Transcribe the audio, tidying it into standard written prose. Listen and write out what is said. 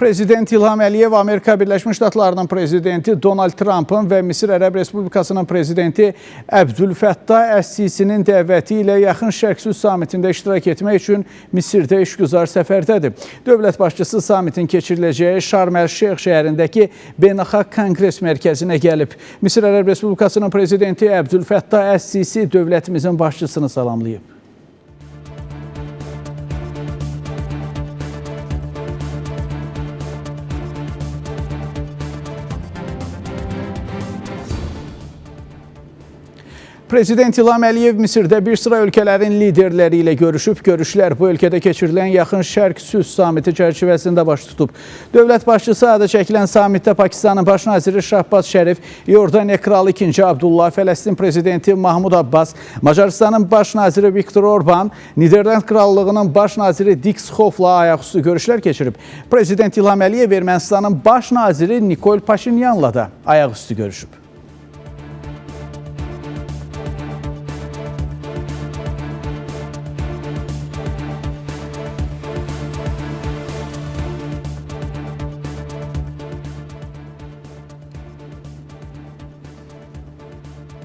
Prezident İlham Əliyev Amerika Birləşmiş Ştatlarının prezidenti Donald Trump'ın və Misir Ərəb Respublikasının prezidenti Əbdülfəttah Əs-Sisinin dəvəti ilə Yaxın Şərq Sülh Samitində iştirak etmək üçün Misirdə işgüzar səfərdədir. Dövlət başçısı samitin keçiriləcəyi Şarm əl-Şeyx şəhərindəki Beynəlxalq Konqres Mərkəzinə gəlib. Misir Ərəb Respublikasının prezidenti Əbdülfəttah Əs-Sisi dövlətimizin başçısını salamlayıb. Prezident İlham Əliyev Misirdə bir sıra ölkələrin liderləri ilə görüşüb. Görüşlər bu ölkədə keçirilən Yaxın Şərq Sülh Samiti çərçivəsində baş tutub. Dövlət başçısı adı çəkilən samitdə Pakistanın baş naziri Şahbaz Şərif, Yordaniya kralı 2. Abdullah, Fələstin prezidenti Mahmud Abbas, Macarıstanın baş naziri Viktor Orban, Niderland krallığının baş naziri Dick Schof'la ayaqüstü görüşlər keçirib. Prezident İlham Əliyev Ermənistanın baş naziri Nikol Paşinyanla da ayaqüstü görüşüb.